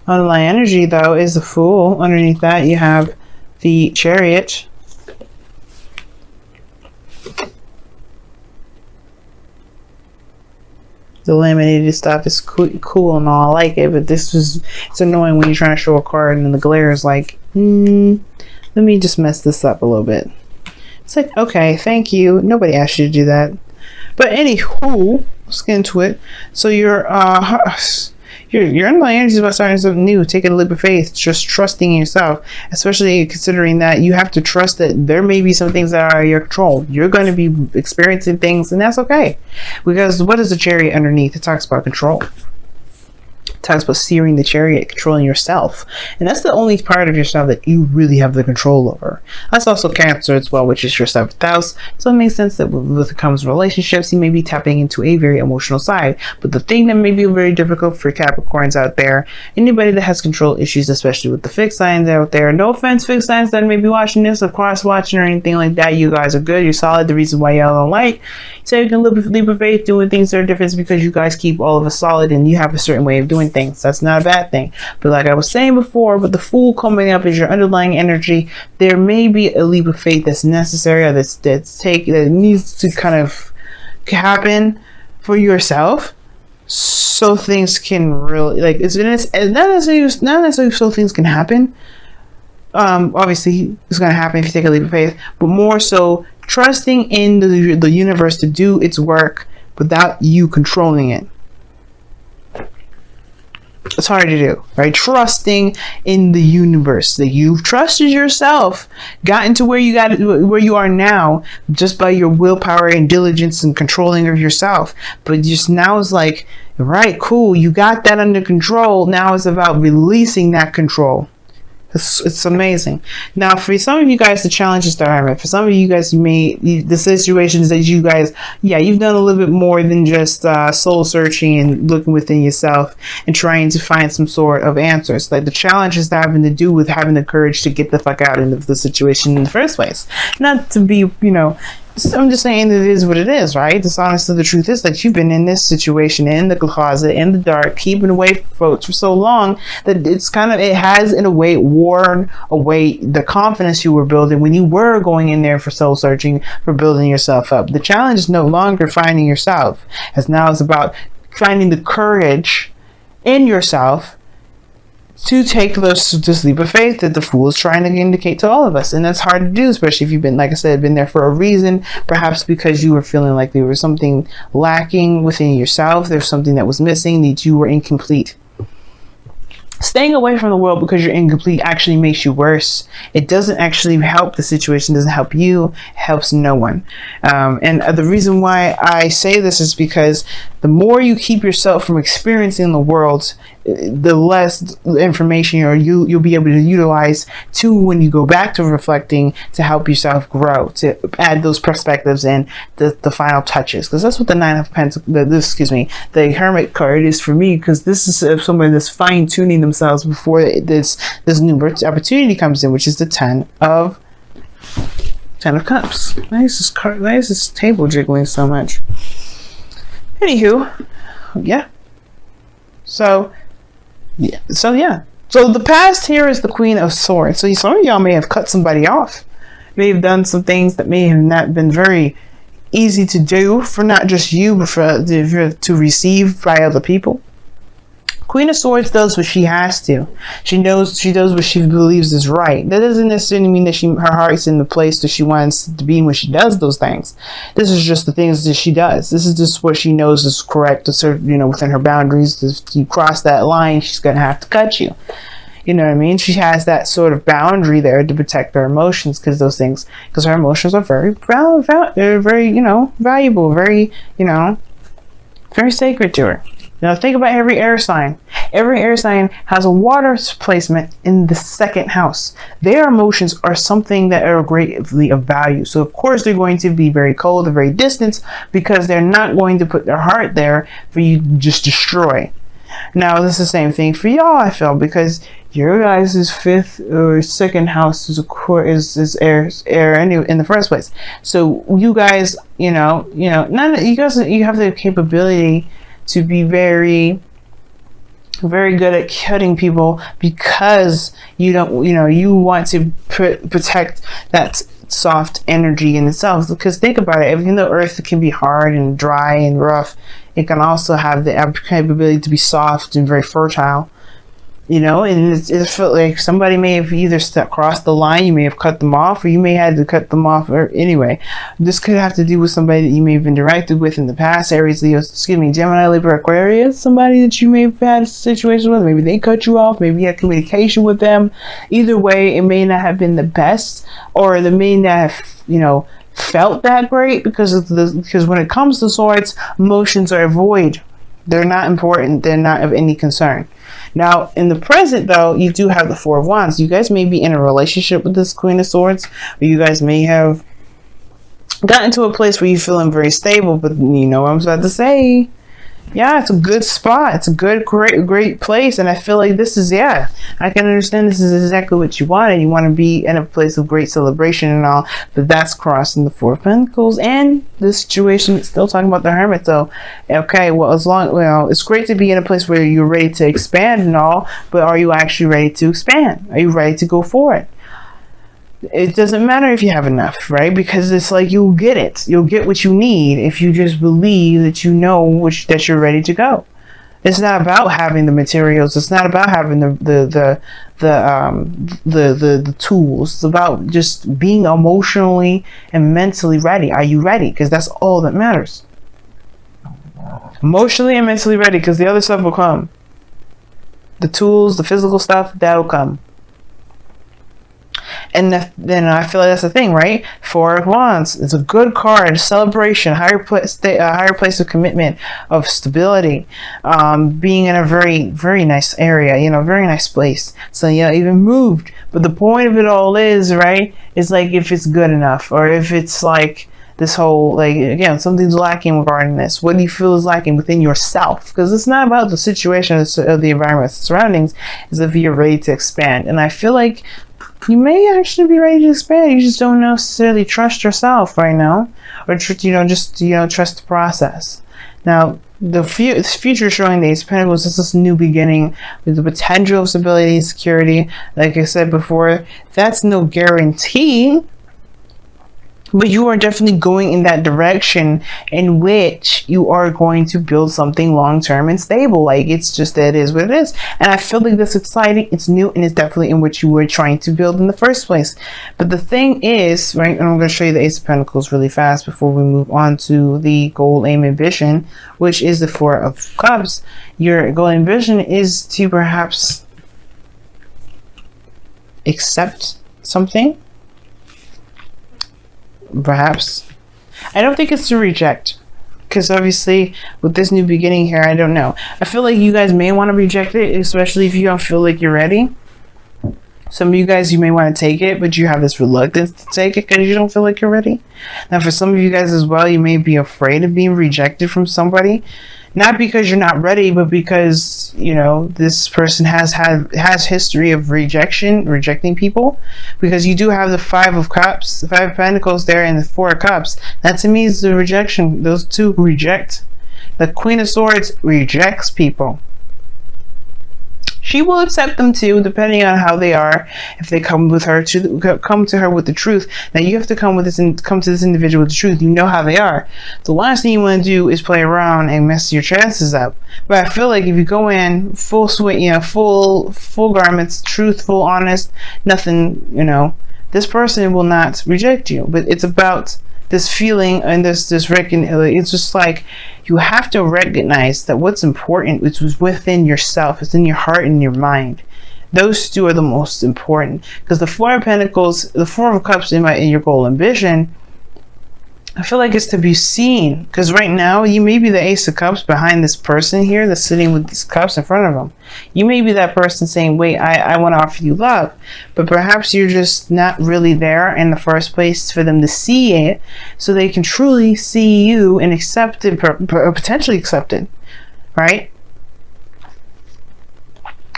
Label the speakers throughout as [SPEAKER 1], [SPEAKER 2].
[SPEAKER 1] Underlying energy, though, is the Fool. Underneath that, you have the Chariot. The laminated stuff is cool and all. I like it, but it's annoying when you're trying to show a card and then the glare is like, let me just mess this up a little bit. It's like, okay, thank you. Nobody asked you to do that. But anywho, let's get into it. So your underlying energy is about starting something new, taking a leap of faith, just trusting in yourself, especially considering that you have to trust that there may be some things that are out of your control. You're going to be experiencing things, and that's okay. Because what is the Chariot underneath? It talks about control. It talks about steering the chariot, controlling yourself. And that's the only part of yourself that you really have the control over. That's also Cancer as well, which is your 7th house. So it makes sense that with it comes relationships, you may be tapping into a very emotional side. But the thing that may be very difficult for Capricorns out there, anybody that has control issues, especially with the fixed signs out there, no offense, fixed signs that may be watching this or cross-watching or anything like that, you guys are good, you're solid. The reason why y'all don't like, so you can leap of faith doing things that are different is because you guys keep all of us solid and you have a certain way of doing things. That's not a bad thing. But like I was saying before, with the Fool coming up as your underlying energy, there may be a leap of faith that's necessary or that needs to kind of happen for yourself, so things can really not necessarily so things can happen. Obviously it's going to happen if you take a leap of faith, but more so trusting in the universe to do its work without you controlling it. It's hard to do, right? Trusting in the universe, that you've trusted yourself, gotten to where you are now just by your willpower and diligence and controlling of yourself. But just now it's like, right, cool, you got that under control. Now it's about releasing that control. It's amazing. Now, for some of you guys, the challenge is the For some of you guys, the situations that you guys, you've done a little bit more than just soul searching and looking within yourself and trying to find some sort of answers. Like the challenge is having to do with having the courage to get the fuck out of the situation in the first place. Not to be, I'm just saying that it is what it is, right? Honestly, the truth is that you've been in this situation, in the closet, in the dark, keeping away from folks for so long that it has in a way worn away the confidence you were building when you were going in there for soul searching, for building yourself up. The challenge is no longer finding yourself, as now it's about finding the courage in yourself to take this leap of faith that the Fool is trying to indicate to all of us. And that's hard to do, especially if you've been, like I said, been there for a reason, perhaps because you were feeling like there was something lacking within yourself, there's something that was missing, that you were incomplete. Staying away from the world because you're incomplete actually makes you worse. It doesn't actually help the situation, doesn't help you, it helps no one. And the reason why I say this is because the more you keep yourself from experiencing the world, the less information you'll be able to utilize to when you go back to reflecting to help yourself grow, to add those perspectives and the final touches. Because that's what the Nine of Pentacles, the Hermit card is for me, because this is somebody that's fine-tuning themselves before this new opportunity comes in, which is the Ten of Cups. Why is this table jiggling so much? Anywho, So the past here is the Queen of Swords. So some of y'all may have cut somebody off, may have done some things that may have not been very easy to do for not just you, but to receive by other people. Queen of Swords does what she has to. She does what she believes is right. That doesn't necessarily mean that her heart's in the place that she wants to be when she does those things. This is just the things that she does. This is just what she knows is correct to serve, within her boundaries. If you cross that line, she's going to have to cut you. You know what I mean? She has that sort of boundary there to protect her emotions, because her emotions are very they're very, valuable, very, very sacred to her. Now think about every air sign. Every air sign has a water placement in the 2nd house. Their emotions are something that are greatly of value. So of course they're going to be very cold and very distant, because they're not going to put their heart there for you to just destroy. Now this is the same thing for y'all, I feel, because your guys' 5th or 2nd house is air anyway in the first place. So you guys, you have the capability to be very very good at cutting people because you don't, you want to protect that soft energy in itself. Because think about it, even though earth can be hard and dry and rough, it can also have the capability to be soft and very fertile. And it felt like somebody may have either crossed the line, you may have cut them off, or you may have had to cut them off. Or anyway, this could have to do with somebody that you may have interacted with in the past. Aries, Leo, Gemini, Libra, Aquarius, somebody that you may have had a situation with. Maybe they cut you off. Maybe you had communication with them. Either way, it may not have been the best, or they may not have, felt that great, because when it comes to swords, emotions are void. They're not important. They're not of any concern. Now, in the present, though, you do have the Four of Wands. You guys may be in a relationship with this Queen of Swords, or you guys may have gotten to a place where you're feeling very stable, but you know what I'm about to say. Yeah, it's a good spot. It's a good, great place. And I feel like this is, I can understand this is exactly what you want. And you want to be in a place of great celebration and all. But that's crossing the Four of Pentacles. And the situation is still talking about the Hermit. So, okay, it's great to be in a place where you're ready to expand and all. But are you actually ready to expand? Are you ready to go for it? It doesn't matter if you have enough, right? Because it's like you'll get it. You'll get what you need if you just believe that that you're ready to go. It's not about having the materials. It's not about having the tools. It's about just being emotionally and mentally ready. Are you ready? Because that's all that matters. Emotionally and mentally ready, because the other stuff will come. The tools, the physical stuff, that'll come. And then I feel like that's the thing, right? Four of Wands. It's a good card. Celebration, higher place of commitment, of stability, being in a very, very nice area, very nice place. So even moved. But the point of it all is, right, is like if it's good enough, or if it's like this whole, like, again, something's lacking regarding this. What do you feel is lacking within yourself? Because it's not about the situation of the environment, the surroundings. It's if you're ready to expand. And I feel like you may actually be ready to expand. You just don't necessarily trust yourself right now, or trust the process. Now, the future showing the Ace of Pentacles is this new beginning with the potential of stability and security. Like I said before, that's no guarantee, but you are definitely going in that direction in which you are going to build something long-term and stable. Like, it's just that it is what it is. And I feel like that's exciting. It's new, and it's definitely in what you were trying to build in the first place. But the thing is, right, and I'm going to show you the Ace of Pentacles really fast before we move on to the goal, aim, ambition, which is the Four of Cups. Your goal, ambition is to perhaps accept something. Perhaps. I don't think it's to reject, because obviously with this new beginning here, I don't know. I feel like you guys may want to reject it, especially if you don't feel like you're ready. Some of you guys, you may want to take it, but you have this reluctance to take it because you don't feel like you're ready. Now, for some of you guys as well, you may be afraid of being rejected from somebody. Not because you're not ready, but because, this person has history of rejecting people. Because you do have the Five of Cups, the Five of Pentacles there, and the Four of Cups. That to me is the rejection. Those two reject. The Queen of Swords rejects people. She will accept them too, depending on how they are. If they come to her with the truth. Now you have to come to this individual with the truth. You know how they are. The last thing you want to do is play around and mess your chances up. But I feel like if you go in full suite, full garments, truthful, honest, nothing, this person will not reject you. But it's about this feeling and this it's just like you have to recognize that what's important is within yourself. It's in your heart and your mind. Those two are the most important, because the Four of Pentacles, the Four of Cups in your goal, ambition, I feel like it's to be seen, because right now you may be the Ace of Cups behind this person here that's sitting with these cups in front of them. You may be that person saying, wait, I want to offer you love, but perhaps you're just not really there in the first place for them to see it, so they can truly see you and accept it, or potentially accept it, right?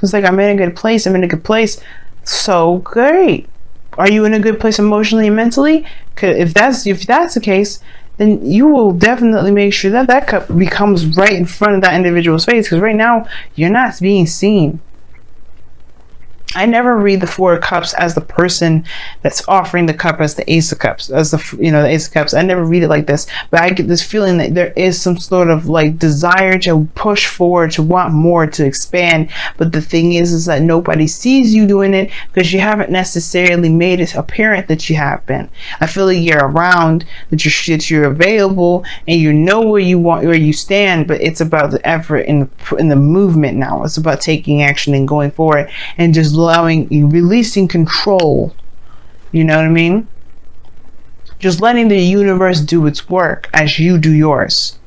[SPEAKER 1] It's like, I'm in a good place. So great. Are you in a good place emotionally and mentally? If that's the case, then you will definitely make sure that that cup becomes right in front of that individual's face, because right now you're not being seen. I never read the Four of Cups as the person that's offering the cup as the Ace of Cups, as the, you know, the Ace of Cups. I never read it like this, but I get this feeling that there is some sort of like desire to push forward, to want more, to expand. But the thing is that nobody sees you doing it because you haven't necessarily made it apparent that you have been. I feel like you're around, that you're available, and you know where you want, where you stand. But it's about the effort in the movement now. It's about taking action and going forward, and just allowing you, releasing control. You know what I mean? Just letting the universe do its work as you do yours.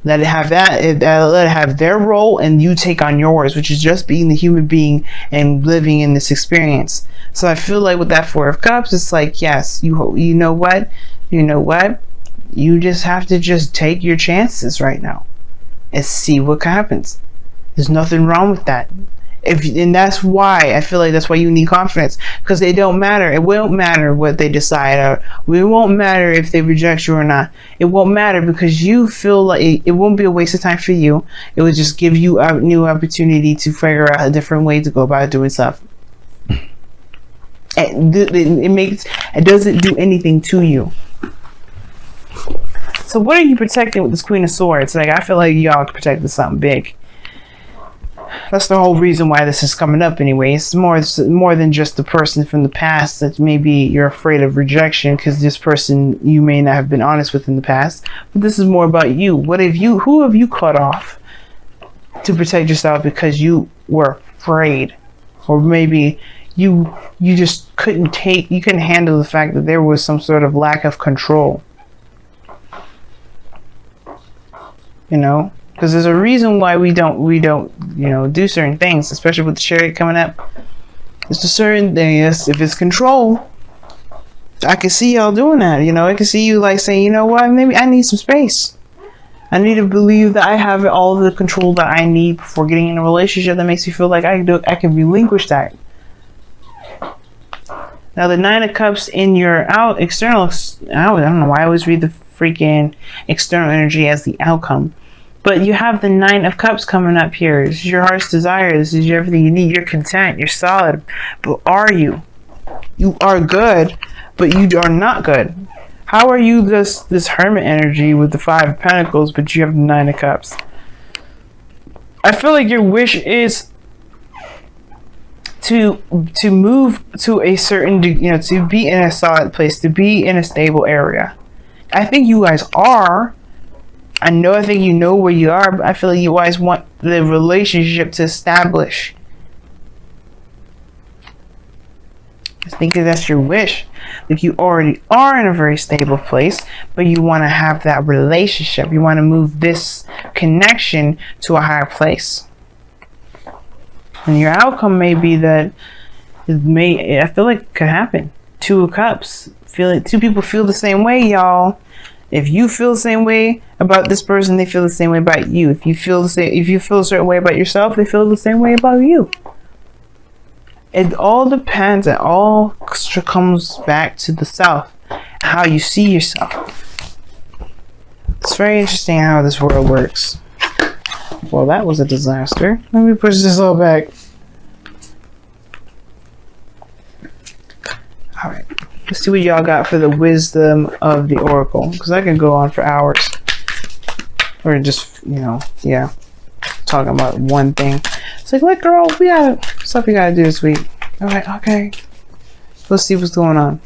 [SPEAKER 1] Let it have let it have their role, and you take on yours, which is just being the human being and living in this experience. So I feel like with that Four of Cups, it's like, yes, you know what, you just have to just take your chances right now and see what happens. There's nothing wrong with that. And that's why I feel like that's why you need confidence, because they don't matter. It won't matter what they decide, or it won't matter if they reject you or not. It won't matter, because you feel like it won't be a waste of time for you. It will just give you a new opportunity to figure out a different way to go about doing stuff. It doesn't do anything to you. So what are you protecting with this Queen of Swords? Like, I feel like y'all protected something big. That's the whole reason why this is coming up anyway. It's more than just the person from the past that maybe you're afraid of rejection, because this person you may not have been honest with in the past. But this is more about you. Who have you cut off to protect yourself because you were afraid? Or maybe you just couldn't handle the fact that there was some sort of lack of control. You know? Because there's a reason why we don't, you know, do certain things, especially with the Chariot coming up. It's a certain thing. Yes, if it's control, I can see y'all doing that. You know, I can see you like saying, you know what, maybe I need some space. I need to believe that I have all the control that I need before getting in a relationship that makes me feel like I can relinquish that. Now the Nine of Cups in your external, I don't know why I always read the freaking external energy as the outcome. But you have the Nine of Cups coming up here. This is your heart's desire. This is everything you need. You're content. You're solid. But are you? You are good, but you are not good. How are you this hermit energy with the Five of Pentacles, but you have the Nine of Cups? I feel like your wish is to move to a certain, you know, to be in a solid place, to be in a stable area. I think you guys are. I think you know where you are, but I feel like you always want the relationship to establish. I think that that's your wish. Like, you already are in a very stable place, but you want to have that relationship. You want to move this connection to a higher place. And your outcome may be that I feel like it could happen. Two of Cups. Feel like two people feel the same way, y'all. If you feel the same way about this person, they feel the same way about you. If you feel a certain way about yourself, they feel the same way about you. It all depends. It all comes back to the self, how you see yourself. It's very interesting how this world works. Well, that was a disaster. Let me push this all back. All right. Let's see what y'all got for the wisdom of the oracle, because I can go on for hours, or just, you know, yeah, talking about one thing. It's like, look, girl, we got stuff we gotta do this week. All right, okay, let's see what's going on.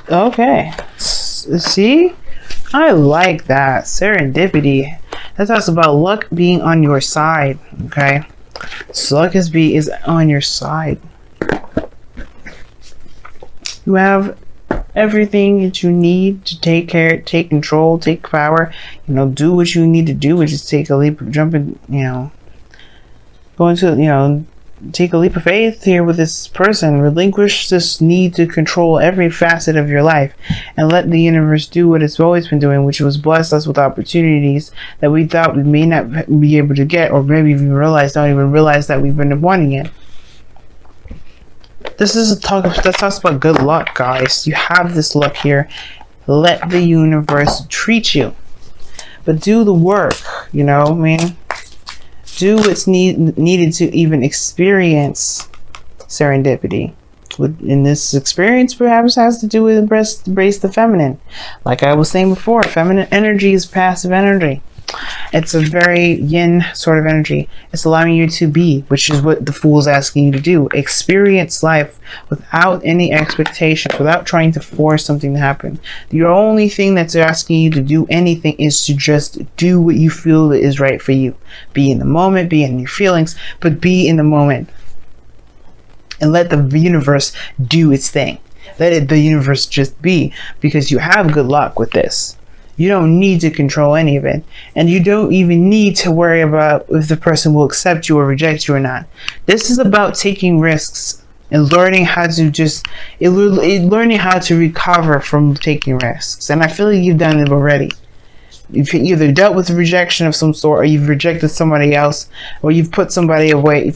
[SPEAKER 1] Okay, see, I like that. Serendipity. That talks about luck being on your side. Okay, so luck is on your side. You have everything that you need to take control, take power. You know, do what you need to do, which is take a leap, jump in. You know, go into, you know, take a leap of faith here with this person. Relinquish this need to control every facet of your life and let the universe do what it's always been doing, which was bless us with opportunities that we thought we may not be able to get, or maybe even don't even realize that we've been wanting it. This is that talks about good luck, guys. You have this luck here. Let the universe treat you, but do the work. You know what I mean? Do what's needed to even experience serendipity. In this experience, perhaps has to do with embrace the feminine. Like I was saying before, feminine energy is passive energy. It's a very yin sort of energy. It's allowing you to be, which is what the Fool is asking you to do. Experience life without any expectations, without trying to force something to happen. The only thing that's asking you to do anything is to just do what you feel is right for you. Be in the moment, be in your feelings, but be in the moment. And let the universe do its thing. Let the universe just be, because you have good luck with this. You don't need to control any of it. And you don't even need to worry about if the person will accept you or reject you or not. This is about taking risks and learning how to recover from taking risks. And I feel like you've done it already. You've either dealt with rejection of some sort, or you've rejected somebody else, or you've put somebody away.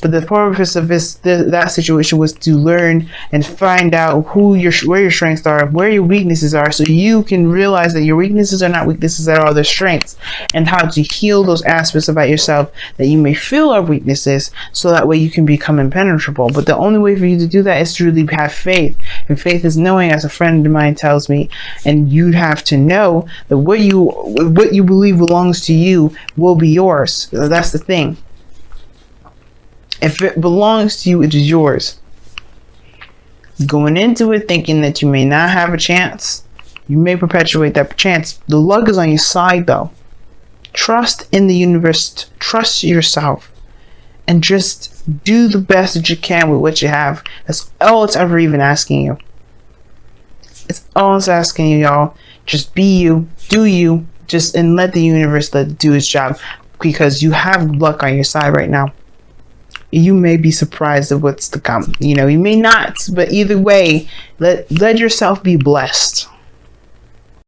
[SPEAKER 1] But the purpose of that situation was to learn and find out where your strengths are, where your weaknesses are, so you can realize that your weaknesses are not weaknesses at all, they're strengths, and how to heal those aspects about yourself that you may feel are weaknesses, so that way you can become impenetrable. But the only way for you to do that is to really have faith. And faith is knowing, as a friend of mine tells me, and you have to know that what you believe belongs to you will be yours. That's the thing. If it belongs to you, it is yours. Going into it thinking that you may not have a chance, you may perpetuate that chance. The luck is on your side, though. Trust in the universe. Trust yourself. And just do the best that you can with what you have. That's all it's ever even asking you. It's all it's asking you, y'all. Just be you. Do you. And let the universe do its job. Because you have luck on your side right now. You may be surprised at what's to come. You know, you may not, but either way, let yourself be blessed.